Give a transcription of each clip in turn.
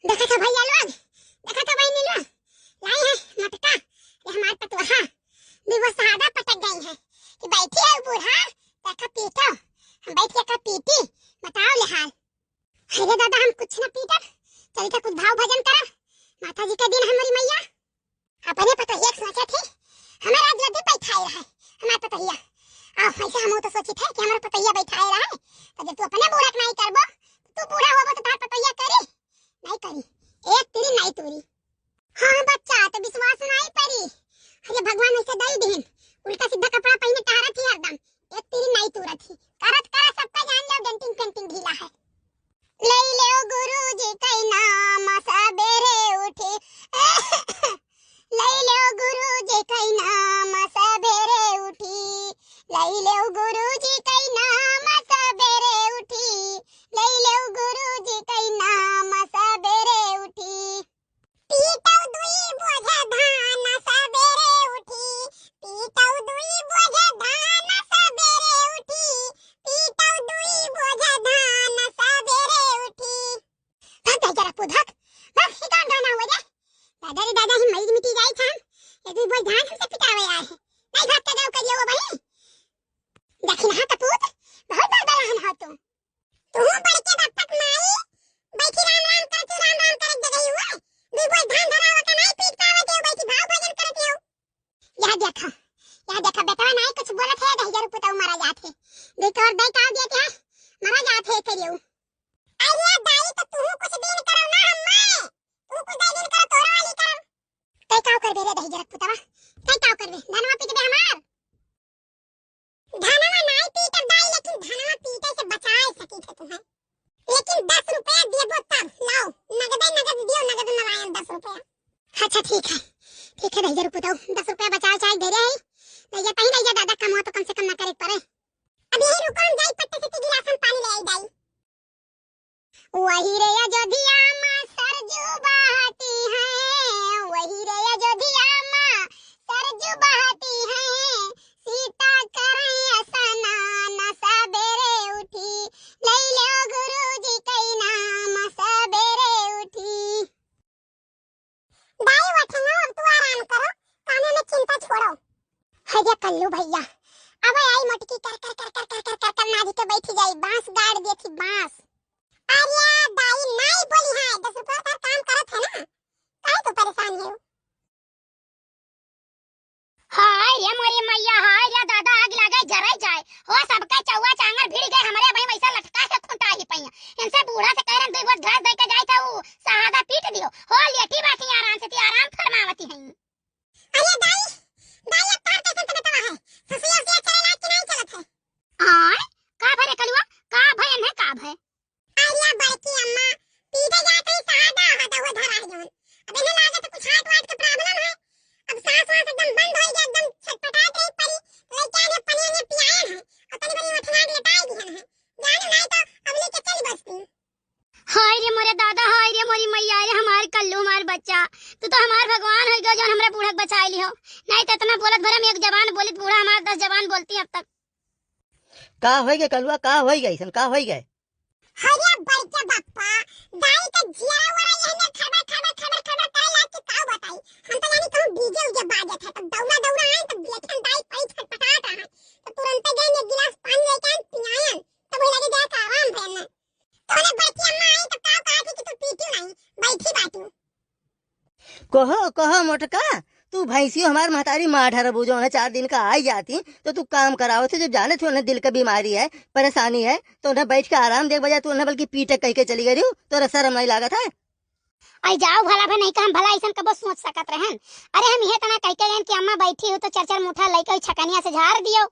देखा था भैया लोग, देखा था बहनी लोग, लाई है मटका। ये हमारे पतवाहा भी वो सादा पटक गई है कि बैठी है बूढ़ा देखा पीटो। हम बैठ के पीटी बताओ ले हाल। अरे दादा हम कुछ न पीटब, चल के कुछ भाव भजन करब। माता जी का दिन हमारी मैया अपने पतोहिया सोचे थे हमारा जल्दी बैठाए रहे हमारे पतोहिया। अब ऐसे हम तो सोचे थे कि हमारा पतोहिया बैठाए रहे, तो जब तू अपने बूढ़ा के नहीं करबो तू बूढ़ा होबो तो तार पतोहिया करी नहीं करी, एक तेरी नहीं तोरी। हाँ बच्चा तो विश्वास नहीं पड़ी। अरे भगवान ऐसे दई दिन उल्टा सीधा कपड़ा पहने टहरा थी हरदम, एक तेरी नहीं तोरा थी। करत करत सबका जान लो डेंटिंग पेंटिंग ढीला है। ले ले गुरुजी कई नाम सबेरे उठे ले ले गुरुजी कई नाम सबेरे उठी, ले ले गुरुजी कई नाम सबेरे उठी, ले ले गुरुजी कई नाम सबेरे उठी। पीटौ दुई बोझा धान सबेरे उठी, पीटौ दुई बोझा धान सबेरे उठी, पीटौ दुई बोझा धान सबेरे उठी। भाग जरा पुधक बस ही काम गाना हो जाए। दादा रे दादा ही मरी मिट्टी जाई छन ये दुई बोझ धान हमसे पिटावे आए है। नहीं भाग के जाओ करियो वो भाई देखी ना कपूत बहुत बड़ा रहन हो तू बड़ के बाप तक माई बैठी राम राम करती राम राम करत जगई हुआ दुई बोझ धान धरावा का नहीं पीट पावे के बैठी भाव भजन करत हो। यह देखा बेटवा नहीं कुछ बोलत है दही जरूर पुताऊ मारा जात है देख और दई का दिया क्या मारा जात है करियो। अरे दाई तो तू कुछ दिन करो ना हम तू कुछ दिन करो तोरा वाली करो कई काव कर दे रे दही जरूर पुतावा कई काव कर दे धनवा पीट दे हमार धनवा नहीं पीट दाई लेकिन धनवा पीटे से बचाए सकी थे तुम्हें लेकिन 10 रुपया देबो तब लाओ नगद दियो नगद नवायन 10 रुपया। अच्छा ठीक है दही जरूर पुताऊ 10 रुपया बचाओ चाहे दे रहे नहीं जा कहीं नहीं जा दादा कमाओ तो कम से कम ना करे पड़े। अभी यही रुको हम जाई पट्टे से गिलास पानी ले आई दाई। वही रे अयोध्या मां सरजू बहती है, वही रे अयोध्या मां सरजू बहती है, सीता करे स्नान सबेरे उठी, ले लो गुरुजी कई नाम सबेरे उठी। दाई उठना अब तू आराम करो कानों में चिंता छोड़ो। हजे कल्लू भैया अब आई मटकी कर नादी के बैठी जाई बांस गाड़ देती बांस। अरे दाई नहीं बोली है 10 रुपया का काम करत है ना काहे तो परेशान है। हाय रे मोरी मैया हाय रे दादा आग लगे जराई जाए हो सबका चौवा चांगर भिड़ गए हमारे भाई वैसा लटका के खुंटा ही पइया इनसे बूढ़ा से कहरन दुई बार घास दे के जाई था वो सहादा पीट दियो हो लेटी बैठी आराम से ती आराम फरमावती है। अरे दाई अब तार कैसे तो बतावा है ससुया से चला कि नहीं चलत है। हाय का भरे कलुआ का भयन है का भय। अरे बड़की अम्मा पीटे जाते ही सहादा हटा हुआ धरा है जोन अब इन्हें लागत कुछ हाथ वाट का प्रॉब्लम है अब सांस वास एकदम बंद हो गया एकदम छटपटाट रही पड़ी लड़का ने पानी ने पियाया है और तनी बड़ी उठना के लेटाई दी है जाने नहीं तो अब लेके चली बसती। हाय रे मोरे दादा हाय रे मोरी मैया रे हमार कल्लू हमार बच्चा तू तो हमार भगवान है जो हमरे बूढ़ा बचाई लियो नहीं तो इतना बोलत भरम एक जवान बोलित बूढ़ा हमार 10 जवान बोलती अब तक। का होई गए कलुआ का होई गए सन का होई गए। हरे बड़के बाप्पा दाई का जिया वाला यहने खबर काय लाग के का बताई हम तो यानी कहूं डीजे उजे बाजत है तब दौड़ा आए तब लेकिन दाई पाई छटपटाट रहा तो तुरंत गए एक गिलास पानी लेके पियायन तब वो लगे जा आराम भरना तोने बड़की अम्मा आई तो का कहा थी कि तू पीती नहीं बैठी बाटू। कहो मोटका तू भैंसियो हमार महतारी माँ 18 बूझो ना 4 दिन का आई जाती तो तू काम कराओ थे जब जाने थे उन्हें दिल का बीमारी है परेशानी है तो उन्हें बैठ के आराम देख बजाय तू उन्हें बल्कि पीटे कह के चली गई तो शर्म नहीं लागत है। आई जाओ भला भे नहीं का हम भला ऐसा कब सोच सकत रहन। अरे हम ये तना कह के लेन कि अम्मा बैठी हो तो 4 मुठा लेके छकनिया से झाड़ दियो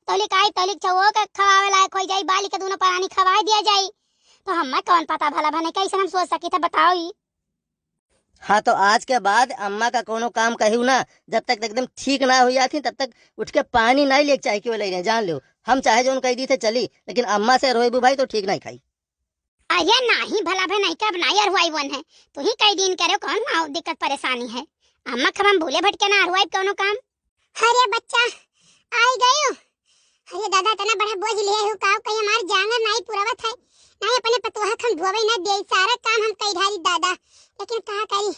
तोली चवो के खवावे लायक हो जाई बाली के दोनों पानी खवाई दिया जाई तो हम्मा कौन पता भला भे नहीं कैसे हम सोच सकी थे बताओ ही। हाँ तो आज के बाद अम्मा का कोनो काम कहू ना जब तक एकदम ठीक ना हो जाती तब तक उठ के पानी नहीं ले चाहे कि वो ले जान लो हम चाहे जो कह दी थे चली लेकिन अम्मा से रोएबू भाई तो ठीक नहीं खाई। अरे नहीं भला भे नहीं कब नहीं अरवाई वन है तू ही कई दिन करे कौन ना दिक्कत परेशानी है अम्मा खब हम भूले भटके ना अरवाई कोनो काम। अरे बच्चा आई गयो अरे दादा तना बड़ा बोझ ले हो का कहीं हमार जांगर नहीं पुरावत है नहीं अपने पतोहा हम धोवे ना दे सारा काम हम कई ढारी दादा लेकिन कहा करी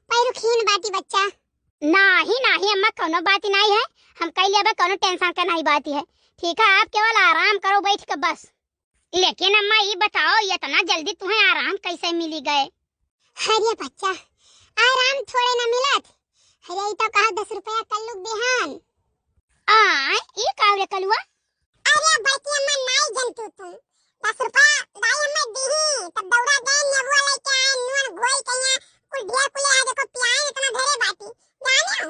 पैरुखीन बाती बच्चा। नहीं अम्मा कोनो बात ही नहीं है, हम कह लेबे, कोनो टेंशन का नहीं बात है। ठीक है, आप केवल आराम करो बैठ के बस। लेकिन अम्मा ये बताओ इतना जल्दी तुम्हें आराम कैसे मिली गए? अरे बच्चा आराम थोड़े ना मिलत। अरे तो कहा 10 रुपया कल्लू देहान। ये कावरे कलुआ? अरे बेटी अम्मा नहीं जनतू तुम 10 रुपया दाई अम्मा दीही तब दौड़ा गए नेबुआ लेके आए नुन गोई कहिया कुल ढेर कुले आ देखो पियाई इतना ढेरे बाटी जानियो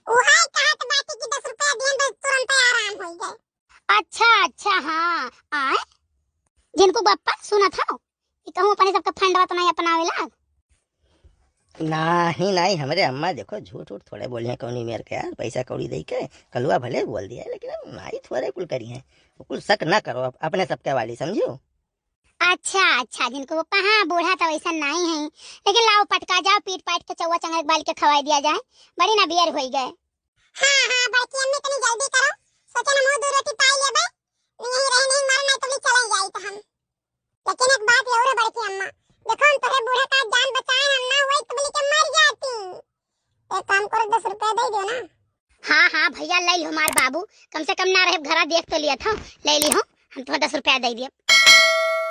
ओहाय कहत बाटी कि 10 रुपया देन तो तुरंत आराम हो गए। अच्छा हाँ आए जिनको बप्पा सुना था कि कहूं अपने सबका फंडवा तो नहीं अपनावेला। नहीं हमारे अम्मा देखो झूठ उठ थोड़े बोले हैं कौनी मेरे के यार, पैसा कौड़ी दे के कलुआ भले बोल दिया लेकिन हम नहीं थोड़े कुल करी हैं, कुल शक ना करो अपने सबके वाली समझो। अच्छा जिनको वो हाँ बूढ़ा तो वैसा नहीं है, लेकिन लाओ पटका जाओ पीट पाट के चौवा चंगड़ बाल के खवाई दिया जाए, बड़ी ना बियर हो गए। हाँ बड़की अम्मी तनी जल्दी करो, सोचे ना मुंह दो रोटी पाई लेबे, नहीं रहने मरना तो भी चले जाई तो हम। लेकिन एक बात और है बड़की अम्मा, देखो हम तोरे बूढ़ा का जान बचाए हम ना होई तो बोली के मर जाती। एक काम करो 10 रुपया दे दो ना। हाँ भैया ले लो हमार बाबू, कम से कम ना रहे घरा देख तो लिया था, ले ली हो हम तो 10 रुपया दे दिए।